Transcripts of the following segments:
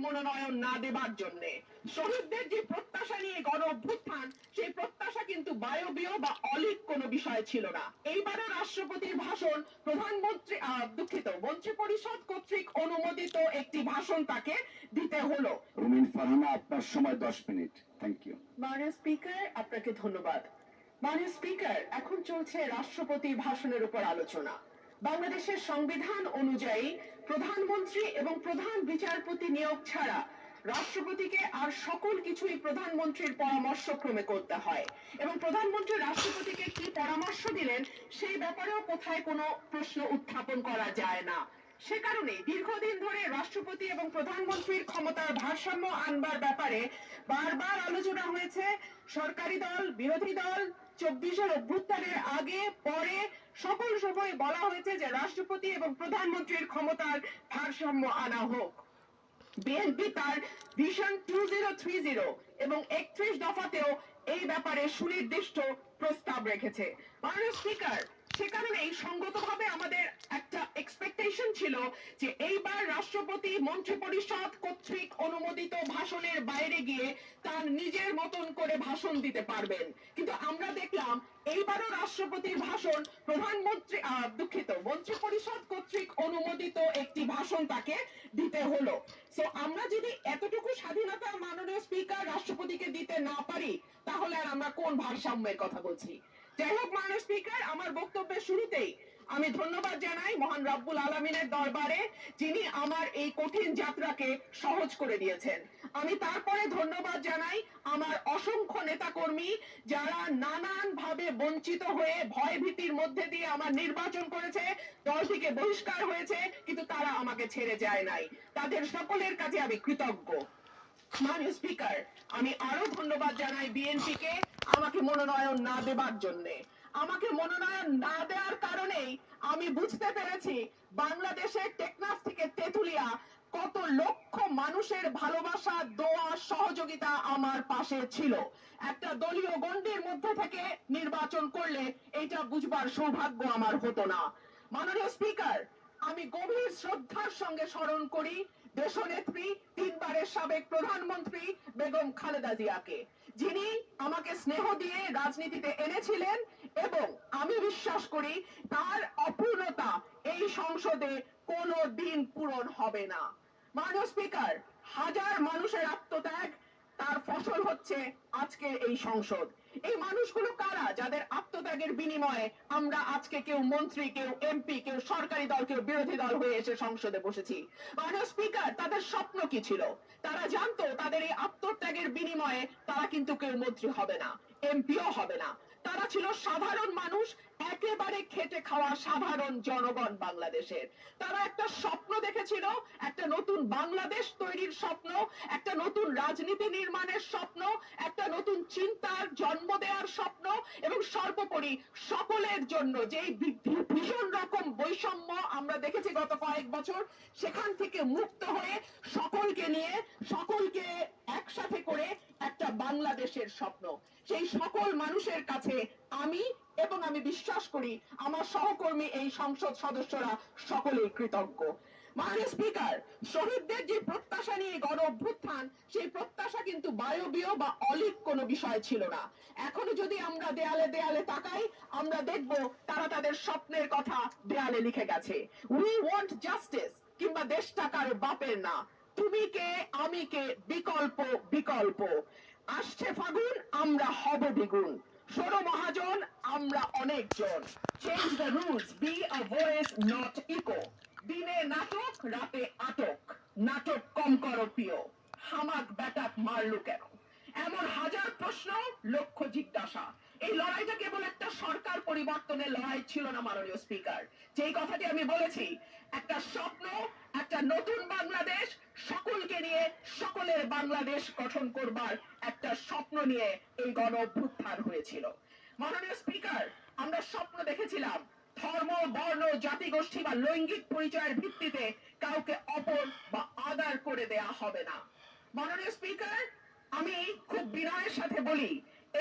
মনোনয়ন না দেবার জন্য। শহীদদের যে প্রত্যাশা নিয়ে গণ অভ্যুত্থান, সেই প্রত্যাশা কিন্তু বায়বীয় বা অলীক কোনো বিষয় ছিল না। এইবারও রাষ্ট্রপতির ভাষণ প্রধানমন্ত্রী দুঃখিত মন্ত্রী পরিষদ কর্তৃক অনুমোদিত একটি ভাষণ তাকে দিতে হলো। রুমিন ফারহানা, আপনার সময় 10 মিনিট। Thank you. মাননীয় স্পিকার, আপনাকে ধন্যবাদ। মাননীয় স্পিকার, এখন চলছে রাষ্ট্রপতির ভাষণের উপর আলোচনা। বাংলাদেশের সংবিধান অনুযায়ী প্রধানমন্ত্রী এবং প্রধান বিচারপতি নিয়োগ ছাড়া রাষ্ট্রপতিকে আর সকল কিছুই প্রধানমন্ত্রীর পরামর্শক্রমে করতে হয়, এবং প্রধানমন্ত্রী রাষ্ট্রপতিকে কি পরামর্শ দিলেন সেই ব্যাপারেও কোথায় কোনো প্রশ্ন উত্থাপন করা যায় না। সে কারণে দীর্ঘদিন ধরে রাষ্ট্রপতি এবং প্রধানমন্ত্রীর ক্ষমতার ভারসাম্য আনবার ব্যাপারে বারবার আলোচনা হয়েছে। সরকারি দল, বিরোধী দল, 24-এর অভ্যুত্থানের আগে পরে সকল সময় বলা হয়েছে যে রাষ্ট্রপতি এবং প্রধানমন্ত্রীর ক্ষমতার ভারসাম্য আনা হোক। বিএনপি তার ভিশন 2030 এবং 31 দফাতেও এই ব্যাপারে সুনির্দিষ্ট প্রস্তাব রেখেছে। মাননীয় স্পিকার, সে কারণেই সঙ্গতভাবে আমাদের একটা এক্সপেকটেশন ছিল যে এইবার রাষ্ট্রপতি মন্ত্রী পরিষদ কর্তৃক অনুমোদিত ভাষণের বাইরে গিয়ে তার নিজের মতন করে ভাষণ দিতে পারবেন, কিন্তু আমরা দেখলাম এইবারও রাষ্ট্রপতির ভাষণ প্রধানমন্ত্রী দুঃখিত মন্ত্রী পরিষদ কর্তৃক অনুমোদিত একটি ভাষণ তাকে দিতে হলো। তো আমরা যদি এতটুকু স্বাধীনতা মাননীয় স্পিকার রাষ্ট্রপতিকে দিতে না পারি, তাহলে আর আমরা কোন ভারসাম্যের কথা বলছি? যাই হোক মাননীয় স্পিকার, আমার বক্তব্যের শুরুতেই আমি ধন্যবাদ জানাই মহান রব্বুল আলামিনের দরবারে, যিনি আমার এই কঠিন যাত্রাকে সহজ করে দিয়েছেন। আমি তারপরে ধন্যবাদ জানাই আমার অসংখ্য নেতাকর্মী, যারা নানান ভাবে বঞ্চিত হয়ে ভয় ভীতির মধ্যে দিয়ে আমার নির্বাচন করেছে, দল থেকে বহিষ্কার হয়েছে, কিন্তু তারা আমাকে ছেড়ে যায় নাই। তাদের সকলের কাছে আমি কৃতজ্ঞ। মাননীয় স্পিকার, আমি আরো ধন্যবাদ জানাই বিএনপিকে আমাকে মনোনয়ন না দেবার জন্য। আমাকে মনোনয়ন না দেওয়ার কারণেই আমি বুঝতে পেরেছি বাংলাদেশের টেকনাফ থেকে তেতুলিয়া কত লক্ষ মানুষের ভালোবাসা, দোয়া, সহযোগিতা আমার পাশে ছিল। একটা দলীয় গণ্ডির মধ্যে থেকে নির্বাচন করলে এটা বুঝবার সৌভাগ্য আমার হতো না। মাননীয় স্পিকার, আমি গভীর শ্রদ্ধার সঙ্গে স্মরণ করি দেশনেত্রী, 3বারের সাবেক প্রধানমন্ত্রী বেগম খালেদা জিয়াকে, যিনি আমাকে স্নেহ দিয়ে রাজনীতিতে এনেছিলেন, এবং আমি বিশ্বাস করি তার অপূর্ণতা এই সংসদে কোনো দিন পূরণ হবে না। মাননীয় স্পিকার, হাজার মানুষের আত্মত্যাগ, তার ফসল হচ্ছে আজকে এই সংসদ। এই মানুষগুলো কারা, যাদের আত্মত্যাগের বিনিময়ে আমরা আজকে কেউ মন্ত্রী, কেউ এমপি, কেউ সরকারি দল, কেউ বিরোধী দল হয়ে এসে সংসদে বসেছি? মাননীয় স্পিকার, তাদের স্বপ্ন কি ছিল? তারা জানতো তাদের এই আত্মত্যাগের বিনিময়ে তারা কিন্তু কেউ মন্ত্রী হবে না, এমপিও হবে না। তারা ছিল সাধারণ মানুষ, একেবারে খেটে খাওয়া সাধারণ জনগণ বাংলাদেশের। তারা একটা স্বপ্ন দেখেছিল, একটা নতুন বাংলাদেশ তৈরির স্বপ্ন, একটা নতুন রাজনীতি নির্মাণের স্বপ্ন, একটা নতুন চিন্তার জন্ম দেওয়ার স্বপ্ন, এবং সর্বোপরি সকলের জন্য যেই ভীষণ রকম বৈষম্য আমরা দেখেছি গত কয়েক বছর, সেখান থেকে মুক্ত হয়ে সকলকে নিয়ে, সকলকে একসাথে করে একটা বাংলাদেশের স্বপ্ন। সেই সকল মানুষের কাছে আমি, এবং আমি বিশ্বাস করি আমার সহকর্মী এই সংসদ সদস্যরা সকলেই কৃতজ্ঞ। মাননীয় স্পিকার, শহীদদের যে প্রত্যাশা নিয়ে গণ অভ্যুত্থান, সেই প্রত্যাশা কিন্তু বায়বীয় বা অলীক কোনো বিষয় ছিল না। এখনো যদি আমরা দেয়ালে দেয়ালে তাকাই, আমরা দেখব তারা তাদের স্বপ্নের কথা দেয়ালে লিখে গেছে। উই ওয়ান্ট জাস্টিস, কিংবা দেশটা কারো বাপের না, তুমি কে আমি কে, বিকল্প বিকল্প। আসছে ফাগুন, আমরা হব দ্বিগুণ। ষোড় মহাজন, আমরা অনেকজন। Change the rules, be a voice not echo. দিনে নাটক, রাতে আটক, নাটক কম করো প্রিয়, হামাক ব্যাটাক মারলু কেন? এমন হাজার প্রশ্ন, লক্ষ জিজ্ঞাসা। এই লড়াইটা কেবল একটা সরকার পরিবর্তনের লড়াই ছিল না মাননীয় স্পিকার। যেই কথাটি আমি বলেছি, একটা স্বপ্ন, একটা নতুন বাংলাদেশ, সকলকে নিয়ে সকলের বাংলাদেশ গঠন করবার একটা স্বপ্ন নিয়ে এই গণ অভ্যুত্থান হয়েছিল। মাননীয় স্পিকার, আমরা স্বপ্ন দেখেছিলাম ধর্ম, বর্ণ, জাতিগোষ্ঠী বা লৈঙ্গিক পরিচয়ের ভিত্তিতে কাউকে অপর বা আদার করে দেয়া হবে না। মাননীয় স্পিকার, আমি খুব বিনয়ের সাথে বলি,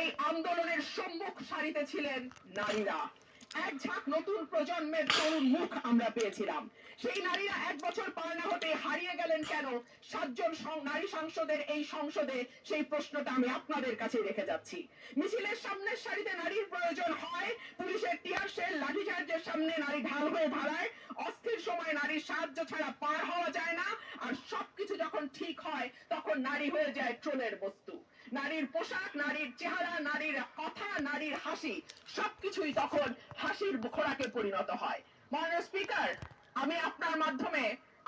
এই আন্দোলনের সম্মুখ সারিতে ছিলেন নারীরা। এক ঝাঁক নতুন প্রজন্মের তরুণ মুখ আমরা পেয়েছিলাম। সেই নারীরা 1 বছর পার না হতে হারিয়ে গেলেন কেন? 7 জন নারী সাংসদের এই সংসদে, সেই প্রশ্নটা আমি আপনাদের কাছে রেখে যাচ্ছি। মিছিলের সামনের সারিতে নারীর প্রয়োজন হয়, পুলিশের টিয়ার শেল লাঠিচার্জের সামনে নারী ঢাল হয়ে দাঁড়ায়। অস্থির সময় নারীর সাহায্য ছাড়া পার হওয়া যায় না, আর সবকিছু যখন ঠিক হয় তখন নারী হয়ে যায় ট্রোলের বস্তু। নারীর পোশাক, নারীর চেহারা, নারীর কথা, নারীর হাসি, সবকিছুই তখন হাসির খোরাকে পরিণত হয়। মাননীয় স্পিকার, আমি আপনার মাধ্যমে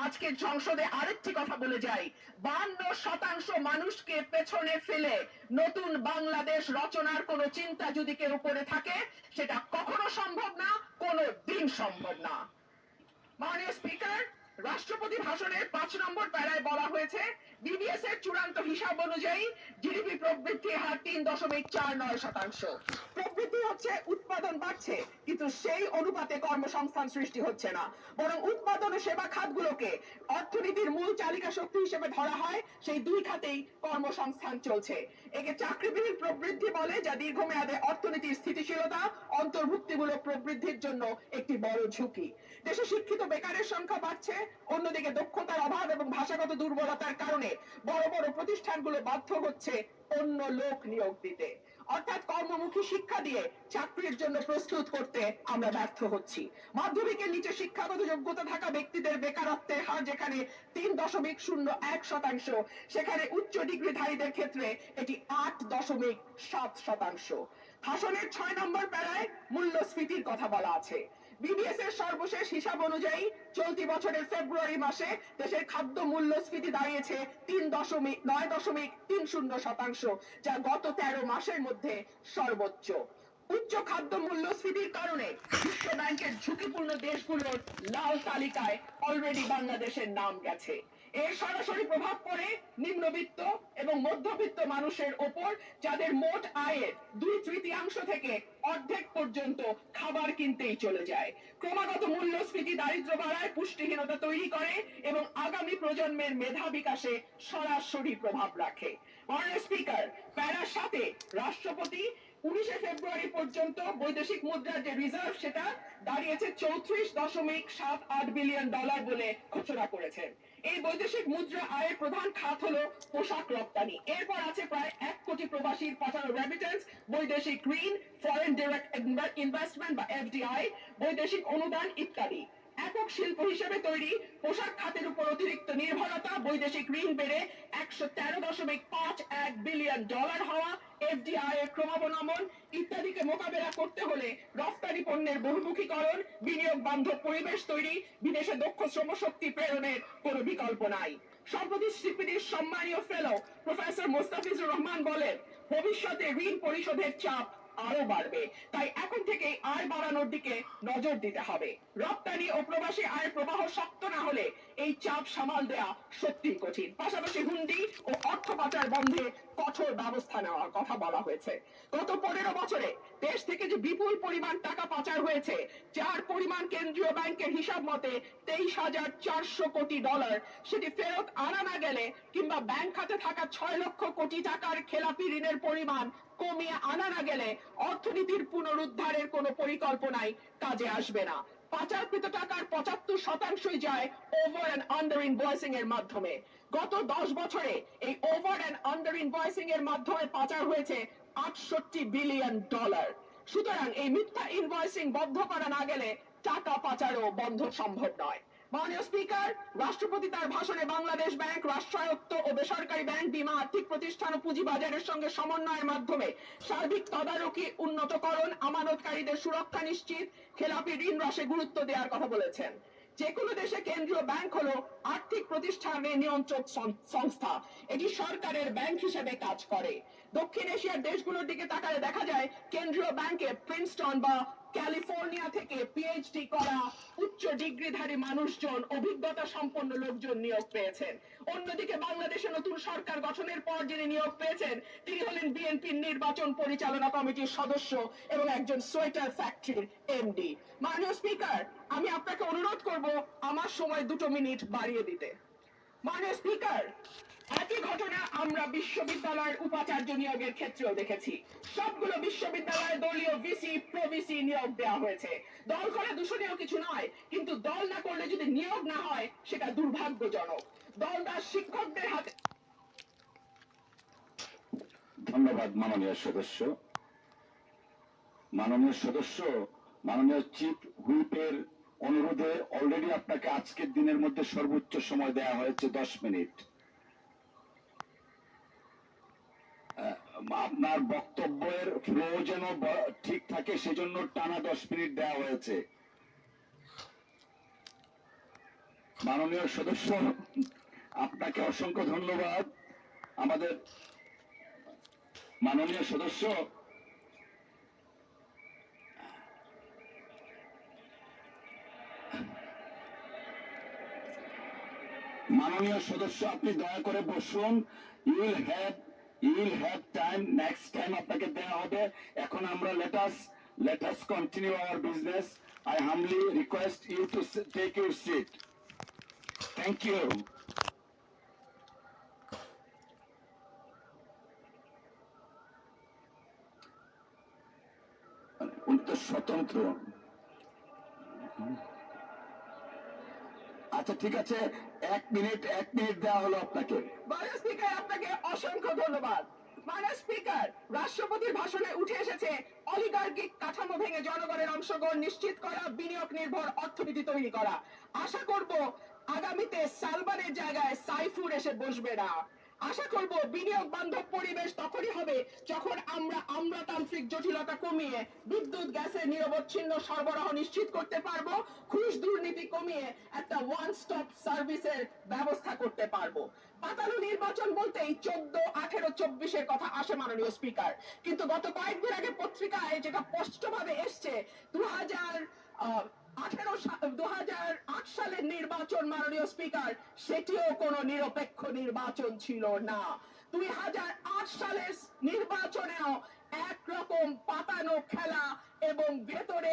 আজকে সংসদে আরেকটি কথা বলে যাই। 52% মানুষকে পেছনে ফেলে নতুন বাংলাদেশ রচনার কোন চিন্তা যদি কেউ করে থাকে, সেটা কখনো সম্ভব না, কোনো দিন সম্ভব না। মাননীয় স্পিকার, রাষ্ট্রপতি ভাষণের 5 নম্বর প্যারায় বলা হয়েছে, বিবিএস এর চূড়ান্ত হিসাব অনুযায়ী জিডিপি প্রবৃদ্ধির হার 3.49%। প্রবৃদ্ধি হচ্ছে, উৎপাদন বাড়ছে, কিন্তু সেই অনুপাতে কর্মসংস্থান সৃষ্টি হচ্ছে না, বরং উৎপাদন ও সেবা খাতগুলোকে অর্থনীতির মূল চালিকা শক্তি হিসেবে ধরা হয়। সেই দুই খাতেই কর্মসংস্থান চলছে। একে চাকরিবিহীন প্রবৃদ্ধি বলে, যা দীর্ঘমেয়াদে অর্থনীতির স্থিতিশীলতা, অন্তর্ভুক্তিমূলক প্রবৃদ্ধির জন্য একটি বড় ঝুঁকি। দেশে শিক্ষিত বেকারের সংখ্যা বাড়ছে, অন্যদিকে দক্ষতার অভাব এবং ভাষাগত দুর্বলতার কারণে বড় বড় প্রতিষ্ঠানগুলো বাধ্য হচ্ছে অন্য লোক নিয়োগ দিতে, অর্থাৎ কর্মমুখী শিক্ষা দিয়ে চাকরির জন্য প্রস্তুত করতে আমরা ব্যর্থ হচ্ছি। মাধ্যমিকের নিচে শিক্ষাগত যোগ্যতা থাকা ব্যক্তিদের বেকারত্বের হার যেখানে 3.01%, সেখানে উচ্চ ডিগ্রিধারীদের ক্ষেত্রে এটি 8.7%। ভাষণের 6 নম্বর প্যারায় মূল্যস্ফীতির কথা বলা আছে। বিবিএস এর সর্বশেষ হিসাব অনুযায়ী চলতি বছরের ফেব্রুয়ারি মাসে দেশের খাদ্য মূল্যস্ফীতি দাঁড়িয়েছে 9.30%, যা গত 13 মাসের মধ্যে সর্বোচ্চ। উচ্চ খাদ্য মূল্যস্ফীতির কারণে বিশ্ব ব্যাংকের ঝুঁকিপূর্ণ দেশগুলোর লাল তালিকায় অলরেডি বাংলাদেশের নাম গেছে। এর সরাসরি প্রভাব পড়ে নিম্নবিত্ত এবং মধ্যবিত্ত মানুষের ওপর, যাদের মোট আয়ের 2/3 থেকে অর্ধেক পর্যন্ত খাবার কিনতেই চলে যায়। ক্রমাগত মূল্যস্ফীতি দারিদ্র্য বাড়ায়, পুষ্টিহীনতা তৈরি করে এবং আগামী প্রজন্মের মেধা বিকাশে সরাসরি প্রভাব রাখে। মাননীয় স্পিকার, প্যারার সাথে রাষ্ট্রপতি 19 ফেব্রুয়ারি পর্যন্ত বৈদেশিক মুদ্রার যে রিজার্ভ, সেটা দাঁড়িয়েছে $34.78 বিলিয়ন বলে ঘোষণা করেছেন। এই বৈদেশিক মুদ্রা আয়ের প্রধান খাত হলো পোশাক রপ্তানি। এরপর আছে প্রায় 1 কোটি প্রবাসীর পাঠানো রেমিটেন্স, বৈদেশিক ঋণ, ফরেন ডাইরেক্ট ইনভেস্টমেন্ট বা এফডিআই, বৈদেশিক অনুদান ইত্যাদি। একক শিল্প হিসেবে তৈরি পোশাক খাতের উপর অতিরিক্ত নির্ভরতা, বৈদেশিক ঋণ বেড়ে $113.51 বিলিয়ন হওয়া, এফডিআই এর ক্রমাবনমন ইত্যাদিকে মোকাবেলা করতে হলে রফতানি পণ্যের বহুমুখীকরণ, বিনিয়োগ বান্ধব পরিবেশ তৈরি, বিদেশে দক্ষ শ্রমশক্তি প্রেরণের কোনো বিকল্প নাই। সম্প্রতি সিপিডির সম্মানীয় ফেলো প্রফেসর মোস্তাফিজুর রহমান বলেন, ভবিষ্যতে ঋণ পরিশোধের চাপ আরো বাড়বে, তাই এখন থেকে আয় বাড়ানোর দিকে নজর দিতে হবে। রপ্তানি ও প্রবাসী আয়ের প্রবাহ শক্ত না হলে এই চাপ সামাল দেয়া সত্যিই কঠিন। পাশাপাশি হুন্ডি ও অর্থ পাচার বন্ধে কঠোর ব্যবস্থা নেওয়ার কথা বলা হয়েছে। গত 15 বছরে দেশ থেকে যে বিপুল পরিমাণ টাকা পাচার হয়েছে, যার পরিমাণ কেন্দ্রীয় ব্যাংকের হিসাব মতে $23,400 কোটি, সেটি ফেরত আনা না গেলে কিংবা ব্যাংক খাতে থাকা 6 লক্ষ কোটি টাকার খেলাপি ঋণের পরিমাণ কমিয়ে আনা না গেলে অর্থনীতির পুনরুদ্ধারের কোনো পরিকল্পনাই কাজে আসবে না। পাচারকৃত টাকার 75% যায় ওভার এন্ড আন্ডার ইনভয়েসিং এর মাধ্যমে। গত 10 বছরে এই ওভার এন্ড আন্ডার ইনভয়েসিং এর মাধ্যমে পাচার হয়েছে $68 বিলিয়ন। সুতরাং এই মিথ্যা ইনভয়েসিং বন্ধ করা না গেলে টাকা পাচারও বন্ধ সম্ভব নয়। মাননীয় স্পিকার, রাষ্ট্রপতি তার ভাষণে বাংলাদেশ ব্যাংক, রাষ্ট্রায়ত্ত ও বেসরকারি ব্যাংক, বীমা, আর্থিক প্রতিষ্ঠান ও পুঁজিবাজারের সঙ্গে সমন্বয়ের মাধ্যমে সার্বিক তদারকি উন্নতকরণ, আমানতকারীদের সুরক্ষা নিশ্চিত, খেলাপি ঋণ হ্রাসে গুরুত্ব দেওয়ার কথা বলেছেন। যে কোনো দেশে কেন্দ্রীয় ব্যাংক হলো আর্থিক প্রতিষ্ঠানের নিয়ন্ত্রক সংস্থা, এটি সরকারের ব্যাংক হিসেবে কাজ করে। দক্ষিণ এশিয়ার দেশগুলোর দিকে তাকালে দেখা যায় কেন্দ্রীয় ব্যাংকে প্রিন্সটন বা ক্যালিফোর্নিয়া থেকে পিএইচডি করা উচ্চ ডিগ্রিধারী মানুষজন, অভিজ্ঞতা সম্পন্ন লোকজন নিয়োগ পেয়েছেন। অন্যদিকে বাংলাদেশে নতুন সরকার গঠনের পর যিনি নিয়োগ পেয়েছেন, তিনি হলেন বিএনপির নির্বাচন পরিচালনা কমিটির সদস্য এবং একজন সোয়েটার ফ্যাক্টরির এমডি। মাননীয় স্পিকার, আমি আপনাকে অনুরোধ করব আমার সময় 2 মিনিট বাড়িয়ে দিতে। মাননীয় স্পিকার, একই ঘটনা আমরা বিশ্ববিদ্যালয়ের উপাচার্য নিয়োগের ক্ষেত্রেও দেখেছি। সবগুলো বিশ্ববিদ্যালয়ে দলীয় ভিসি প্রভিসি নিয়োগ দেওয়া হয়েছে। দল করা দূষণীয় কিছু নয়, কিন্তু দল না করলে যদি নিয়োগ না হয় সেটা দুর্ভাগ্যজনক। দলদাস শিক্ষকদের হাতে। ধন্যবাদ মাননীয় সদস্য। মাননীয় চিফ হুইপের অনুরোধে অলরেডি আপনাকে আজকের দিনের মধ্যে সর্বোচ্চ সময় দেওয়া হয়েছে 10 মিনিট। আপনার বক্তব্যের ফ্লো যেন ঠিক থাকে সেজন্য টানা 10 মিনিট দেওয়া হয়েছে। মাননীয় সদস্য, আপনাকে অসংখ্য ধন্যবাদ। আমাদের মাননীয় সদস্য, আপনি দয়া করে বসুন। You will have time, next time আপনাকে দেওয়া হবে। এখন আমরা let us continue our business. I humbly request you to take your seat. Thank you. উনি তো স্বতন্ত্র। আচ্ছা ঠিক আছে, 1 মিনিট দেওয়া হলো আপনাকে। মাননীয় স্পিকার, আপনাকে অসংখ্য ধন্যবাদ। মাননীয় স্পিকার, রাষ্ট্রপতির ভাষণে উঠে এসেছে অলিগার্কিক কাঠামো ভেঙে জনগণের অংশগ্রহণ নিশ্চিত করা, বিনিয়োগ নির্ভর অর্থনীতি তৈরি করা। আশা করব আগামীতে সালমানের জায়গায় সাইফুর এসে বসবে না। আশা করব বিনিয়োগ বান্ধব পরিবেশ তখনই হবে যখন আমরা আমলাতান্ত্রিক জটিলতা কমিয়ে বিদ্যুৎ গ্যাসের নিরবচ্ছিন্ন সরবরাহ নিশ্চিত করতে পারবো, ঘুষ দুর্নীতি কমিয়ে একটা ওয়ান স্টপ সার্ভিসের ব্যবস্থা করতে পারবো। পাতানো নির্বাচন বলতেই 14, 18, 24-এর কথা আসে মাননীয় স্পিকার, কিন্তু গত কয়েকদিন আগে পত্রিকায় যেটা স্পষ্টভাবে এসছে 2008 সালের নির্বাচন মাননীয় স্পিকার, সেটিও কোনো নিরপেক্ষ নির্বাচন ছিল না। 2008 সালের নির্বাচনেও একরকম পাতানো খেলা এবং ভেতরে